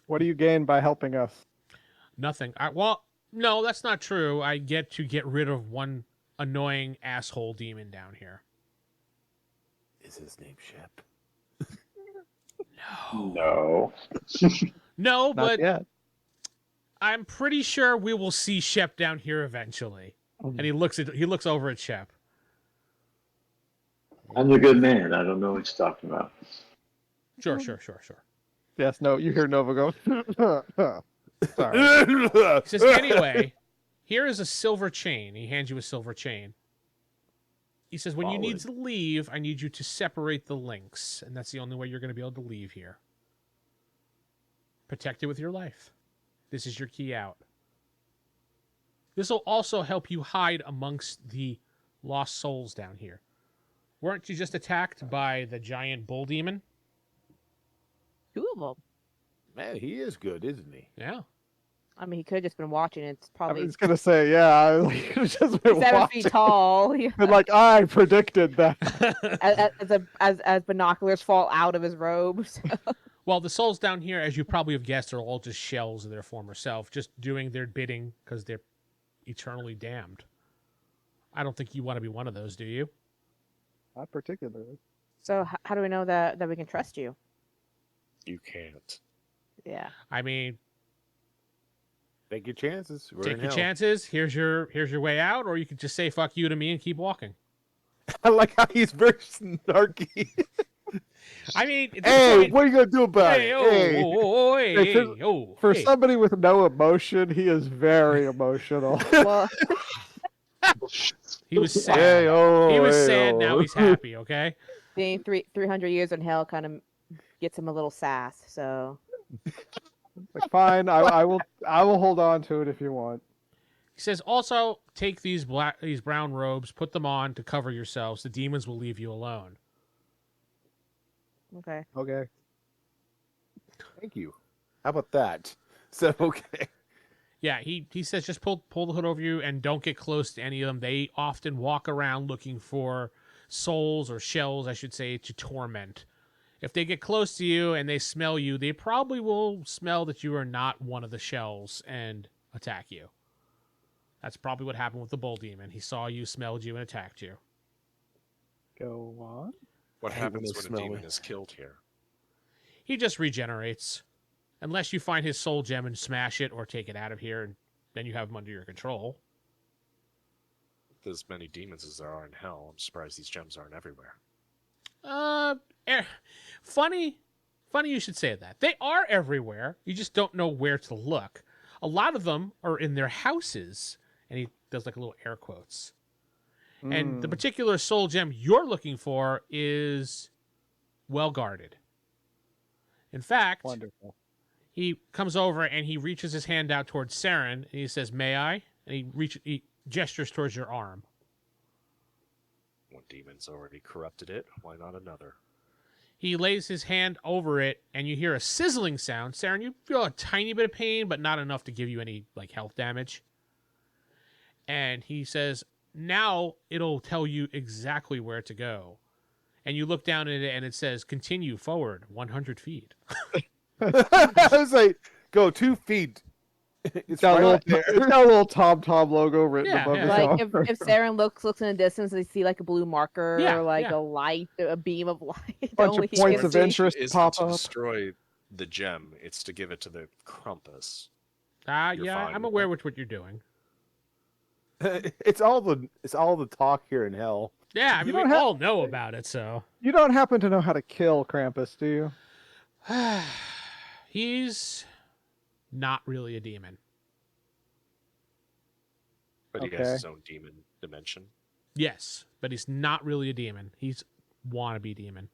G: What do you gain by helping us?
B: Nothing. Well, no, that's not true. I get to get rid of one annoying asshole demon down here.
E: Is his name Shep?
D: No.
B: No,
G: Not
B: but
G: yet.
B: I'm pretty sure we will see Shep down here eventually. And he looks over at Shep.
D: I'm the good man. I don't know what you're talking about.
B: Sure.
G: Yes, no, you hear Nova go. Sorry.
B: He says, anyway, here is a silver chain. He hands you a silver chain. He says, when you need to leave, I need you to separate the links. And that's the only way you're going to be able to leave here. Protect it with your life. This is your key out. This will also help you hide amongst the lost souls down here. Weren't you just attacked by the giant bull demon?
F: 2 of them.
E: Man, he is good, isn't he?
B: Yeah.
F: I mean, he could have just been watching. It's
G: I
F: probably
G: was gonna say, yeah, like, just been
F: 7
G: watching.
F: feet tall. Yeah.
G: Been like, I predicted that.
F: as binoculars fall out of his robes.
B: Well, the souls down here, as you probably have guessed, are all just shells of their former self, just doing their bidding because they're eternally damned. I don't think you want to be one of those, do you?
G: Not particularly.
F: So how do we know that we can trust you?
H: You can't.
F: Yeah.
B: I mean,
E: Take your chances. We're
B: take
E: in
B: your
E: hell.
B: chances. Here's your way out, or you could just say "fuck you" to me and keep walking.
E: I like how he's very snarky.
B: I mean, at this
E: Hey,
B: point-
E: what are you gonna do about
B: hey,
E: it?
B: oh,
E: Hey.
B: oh, hey,
G: Hey,
B: hey, oh,
G: For
B: hey.
G: somebody with no emotion, he is very emotional.
F: Well,
B: He was sad.
E: Hey, oh,
B: He was
E: hey,
B: sad.
E: oh.
B: Now he's happy. Okay.
F: being 300 years in hell kind of gets him a little sass. So
G: Like, fine, I will hold on to it if you want.
B: He says, also take these brown robes, put them on to cover yourselves. The demons will leave you alone.
F: okay.
G: Okay.
E: Thank you. How about that? So okay.
B: Yeah, he says just pull the hood over you and don't get close to any of them. They often walk around looking for souls or shells, I should say, to torment. If they get close to you and they smell you, they probably will smell that you are not one of the shells and attack you. That's probably what happened with the bull demon. He saw you, smelled you, and attacked you.
G: Go on.
H: What
E: I hate when
H: happens
E: they
H: when a
E: smell
H: demon
E: me.
H: is killed here?
B: He just regenerates. Unless you find his soul gem and smash it or take it out of here, and then you have him under your control.
H: There's many demons as there are in hell. I'm surprised these gems aren't everywhere.
B: Funny you should say that. They are everywhere. You just don't know where to look. A lot of them are in their houses, and he does like a little air quotes. And the particular soul gem you're looking for is well guarded. In fact,
G: Wonderful.
B: he comes over and he reaches his hand out towards Saren, and he says, "May I?" And he gestures towards your arm.
H: One demon's already corrupted it. Why not another?
B: He lays his hand over it, and you hear a sizzling sound. Saren, you feel a tiny bit of pain, but not enough to give you any like health damage. And he says, now it'll tell you exactly where to go. And you look down at it, and it says, continue forward 100 feet.
E: I was like, go 2 feet. It's
G: Got
E: right
G: a
E: up
G: little,
E: there.
G: it's got a little Tom logo written
B: Yeah,
G: above
B: yeah.
G: his
F: Like
G: arm.
F: if Saren looks in the distance, they see like a blue marker,
B: Yeah,
F: or like
B: yeah.
F: a light, a beam of light.
G: Bunch of
F: only he
G: points
F: can
G: of
F: see.
G: interest
H: Isn't
G: pop
H: to
G: up.
H: destroy the gem. It's to give it to the Krampus. You're
B: Yeah,
H: fine
B: I'm
H: with
B: aware
H: that.
B: with what you're doing.
E: It's all the talk here in hell.
B: Yeah, I mean, we
G: don't have-
B: all know about it, so.
G: You don't happen to know how to kill Krampus, do you?
B: He's not really a demon.
H: But he
G: Okay.
H: has his own demon dimension.
B: Yes, but he's not really a demon. He's wannabe demon.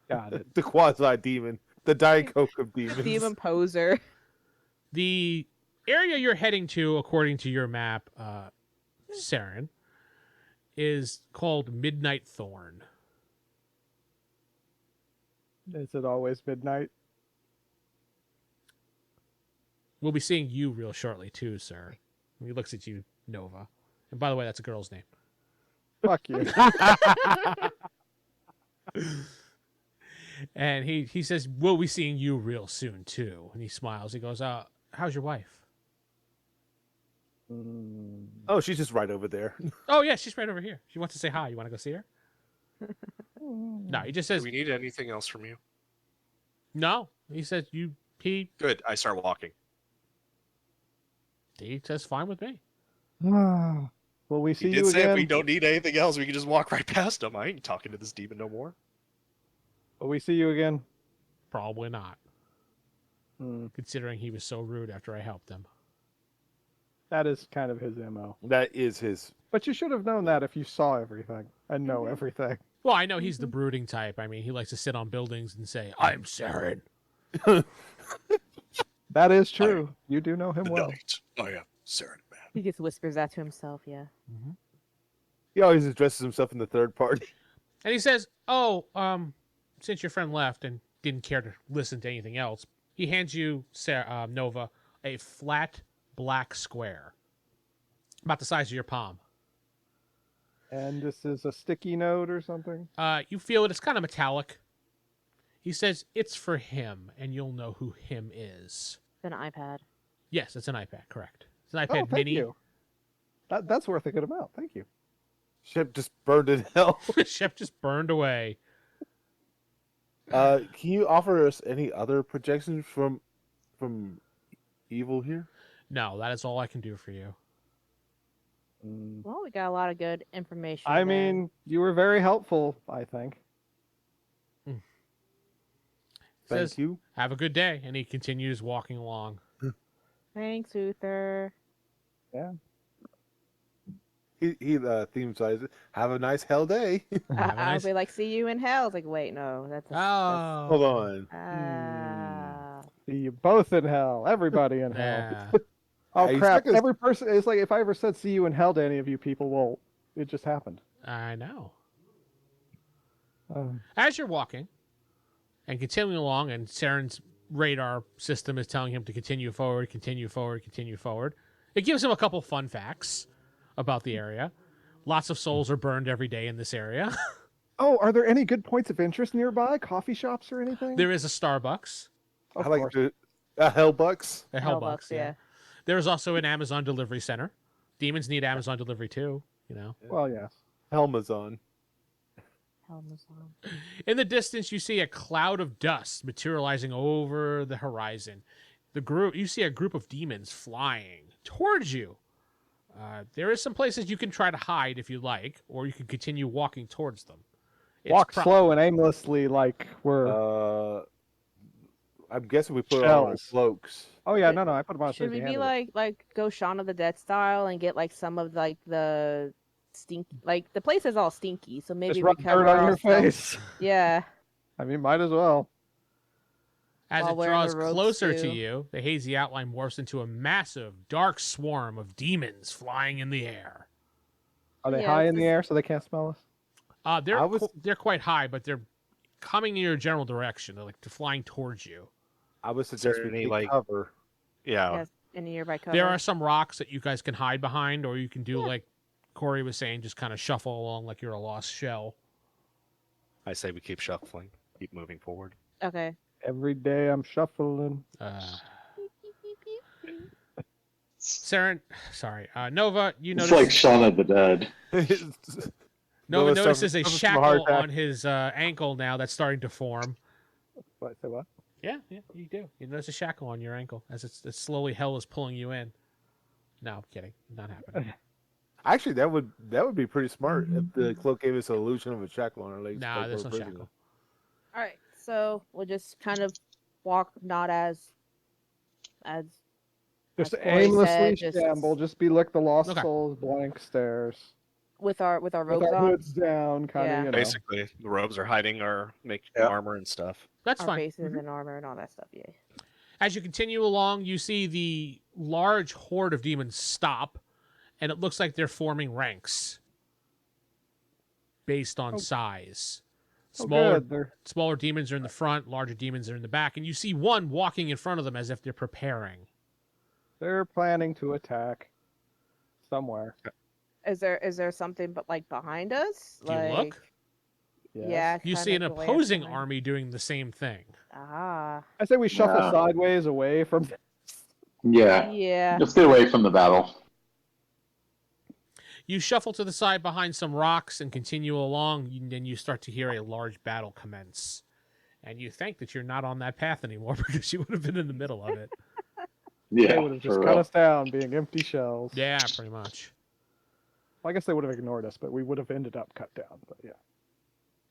G: Got it.
E: The quasi demon, the Diet Coke of demons.
F: Demon poser.
B: The area you're heading to, according to your map, Saren, is called Midnight Thorn.
G: Is it always midnight?
B: We'll be seeing you real shortly, too, sir. He looks at you, Nova. And by the way, that's a girl's name.
G: Fuck you.
B: And he says, we'll be seeing you real soon, too. And he smiles. He goes, how's your wife?
E: Oh, she's just right over there.
B: Oh, yeah, she's right over here. She wants to say hi. You want to go see her? No, he just
H: Do
B: says,
H: we need anything else from you?
B: no. He says, he
H: Good. I start walking.
B: He says, fine with me.
G: Will we see
H: He
G: you
H: did say if
G: again?
H: we don't need anything else, we can just walk right past him. I ain't talking to this demon no more.
G: Will we see you again?
B: Probably not,
G: Hmm.
B: considering he was so rude after I helped him.
G: That is kind of his MO.
E: That is his.
G: But you should have known that if you saw everything and know everything.
B: Well, I know he's the brooding type. I mean, he likes to sit on buildings and say, I'm Saren.
G: That is true. You do know him well.
H: I am Saren, man.
F: He just whispers that to himself. Yeah.
E: He always addresses himself in the third party.
B: And he says, oh, since your friend left and didn't care to listen to anything else, he hands you, Nova, a flat black square about the size of your palm.
G: And this is a sticky note or something?
B: You feel it. It's kind of metallic. He says, it's for him, and you'll know who him is.
F: It's an iPad.
B: Yes, it's an iPad, correct. It's an iPad
G: Oh, thank
B: mini.
G: you. That's worth a good amount. Thank you.
E: Shep just burned in hell.
B: Shep just burned away.
E: Can you offer us any other projections from evil here?
B: No, that is all I can do for you.
F: Well, we got a lot of good information.
G: I
F: there.
G: mean, you were very helpful, I think.
E: Thank
B: Says,
E: you.
B: have a good day. And he continues walking along.
F: Thanks, Uther.
G: Yeah.
E: He theme size it. Have a nice hell day.
B: Have a
F: I'll
B: nice-
F: be like, see you in hell. It's like, wait, no, that's.
B: Oh.
E: Hold on.
G: See you both in hell. Everybody in hell.
B: Yeah.
G: Oh,
E: Hey,
G: crap.
E: Stuck is-
G: Every person, it's like if I ever said see you in hell to any of you people, well, it just happened.
B: I know.
G: Um,
B: As you're walking and continuing along, and Saren's radar system is telling him to continue forward, continue forward, continue forward. It gives him a couple fun facts about the area. Lots of souls are burned every day in this area.
G: oh, are there any good points of interest nearby? Coffee shops or anything?
B: There is a Starbucks,
G: Of
E: I like
G: course.
E: the Hellbucks.
B: a Hellbucks, yeah. There's also an Amazon delivery center. Demons need Amazon delivery too, you know.
G: Well, yes.
E: Helmazon.
F: Amazon.
B: In the distance, you see a cloud of dust materializing over the horizon. You see a group of demons flying towards you. There is some places you can try to hide if you like, or you can continue walking towards them. It's
G: Walk slow and aimlessly like we're...
E: I'm guessing we put on our
G: Shells.
E: cloaks.
G: oh, yeah, no, I put them on.
F: Should we be like go Shaun of the Dead style and get like some of like the stinky, like the place is all stinky, so maybe
G: Just
F: we
G: rub
F: cover
G: dirt on
F: all
G: your
F: stuff.
G: face.
F: Yeah.
G: I mean, might as well.
B: As
F: While
B: it
F: wearing
B: draws
F: the robes,
B: closer to
F: too.
B: you, the hazy outline morphs into a massive, dark swarm of demons flying in the air.
G: Are they
F: Yeah,
G: high
F: it's
G: in the
F: just-
G: air so they can't smell us?
B: They're quite high, but they're coming in your general direction. They're flying towards you.
E: I would suggest
H: there
E: we
H: any,
E: take
H: like-
E: cover.
H: Yeah.
F: Yes. In a nearby cover.
B: There are some rocks that you guys can hide behind, or you can do like Corey was saying, just kind of shuffle along like you're a lost shell.
H: I say we keep shuffling, keep moving forward.
F: Okay.
G: Every day I'm shuffling.
B: Nova, you
D: It's
B: notice
D: like Shaun of the Dead.
B: Nova
E: Noah
B: notices a
E: suffers from a heart
B: shackle
E: attack.
B: on his ankle now that's starting to form.
G: What, say what?
B: Yeah, you do. You notice a shackle on your ankle as it's slowly hell is pulling you in. No, I'm kidding. Not happening.
E: Actually, that would be pretty smart if the cloak gave us an illusion of a shackle on our legs.
B: Nah,
E: like
B: there's
E: we're
B: no
E: a prisoner.
B: shackle.
F: All right. So we'll just kind of walk, not as
G: Just
F: As Corey
G: aimlessly
F: said, just-
G: shamble. Just be like the Lost
B: Okay.
G: Souls blank stares.
F: with our
G: With
F: robes
G: our
F: on,
G: hoods down, kind
F: Yeah.
G: of, you know.
H: Basically, the robes are hiding our
D: Yeah.
H: armor and stuff.
B: That's
F: our
B: fine.
F: faces and armor and all that stuff. Yeah.
B: As you continue along, you see the large horde of demons stop, and it looks like they're forming ranks based on size.
G: Oh,
B: Smaller,
G: good. They're
B: smaller demons are in the front, larger demons are in the back, and you see one walking in front of them as if they're preparing.
G: they're planning to attack somewhere.
F: Is there something but like behind us?
B: Do you look?
G: Yes.
F: Yeah.
B: You
F: kind
B: see
F: of
B: an
F: the way
B: opposing
F: it's going.
B: army doing the same thing.
F: Ah.
G: I say we shuffle
D: Yeah.
G: sideways away from.
D: Yeah.
F: Yeah.
D: Just get away from the battle.
B: You shuffle to the side behind some rocks and continue along, and then you start to hear a large battle commence. And you think that you're not on that path anymore because you would have been in the middle of it.
G: They
D: Yeah,
G: would have just
D: for
G: cut
D: real.
G: us down being empty shells.
B: Yeah, pretty much.
G: Well, I guess they would have ignored us, but we would have ended up cut down. But yeah.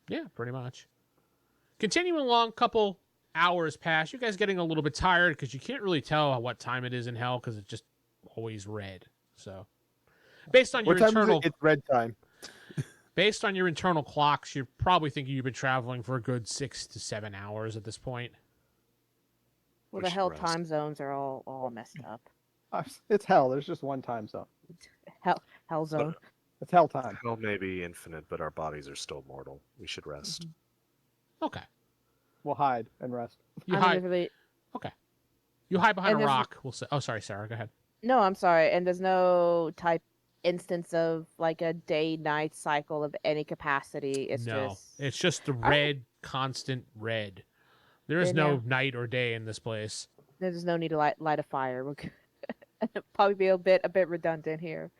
B: Yeah, pretty much. Continuing along, couple hours pass. You guys getting a little bit tired because you can't really tell what time it is in hell because it's just always red. So, based on your
E: What time
B: internal,
E: is it? It's red time.
B: based on your internal clocks, you're probably thinking you've been traveling for a good 6 to 7 hours at this point.
F: Well,
H: We
F: the
H: should
F: hell
H: rest.
F: time zones are all messed up.
G: It's hell. There's just one time zone.
F: Hell zone.
G: It's hell time.
H: Hell may be infinite, but our bodies are still mortal. We should rest.
B: Okay.
G: We'll hide and rest.
B: You
F: I mean,
B: hide.
F: there's really,
B: You hide behind
F: and
B: a
F: there's-
B: rock. We'll say. Oh, sorry, Sarah. Go ahead.
F: no, I'm sorry. And there's no type instance of like a day-night cycle of any capacity. It's
B: It's just the red, constant red. There is
F: Then,
B: no
F: yeah.
B: night or day in this place.
F: there's no need to light a fire. We're good. It'd probably be a bit redundant here.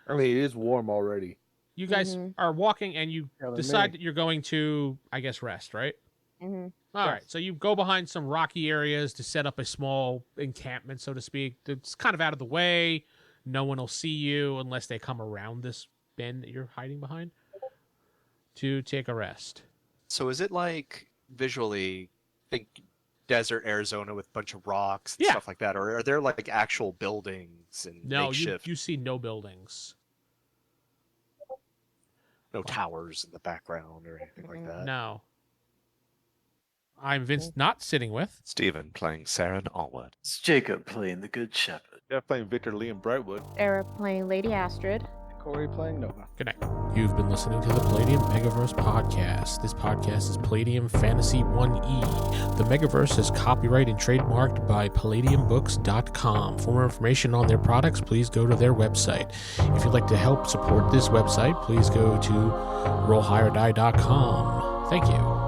E: I mean, it is warm already.
B: You guys
F: Mhm.
B: are walking, and you
G: Yeah, than
B: decide
G: me.
B: that you're going to, I guess, rest, right?
F: Hmm
B: All
G: Yes.
B: right. So you go behind some rocky areas to set up a small encampment, so to speak. It's kind of out of the way. No one will see you unless they come around this bend that you're hiding behind to take a rest.
H: So is it like visually think desert Arizona with a bunch of rocks and
B: Yeah.
H: stuff like that, or are there like actual buildings and
B: No,
H: makeshift,
B: you see no buildings.
H: no towers in the background or anything like that?
B: No. I'm Vince, not sitting with.
C: Stephen playing Saren Allwood.
I: It's Jacob playing the Good Shepherd.
E: Yeah, playing Victor Lee and Brightwood.
F: Era playing Lady Astrid.
G: Corey playing Nova.
B: Good night. You've been listening to the Palladium Megaverse podcast. This podcast is Palladium Fantasy 1E. The Megaverse is copyright and trademarked by palladiumbooks.com. For more information on their products, please go to their website. If you'd like to help support this website, please go to rollhighordie.com. Thank you.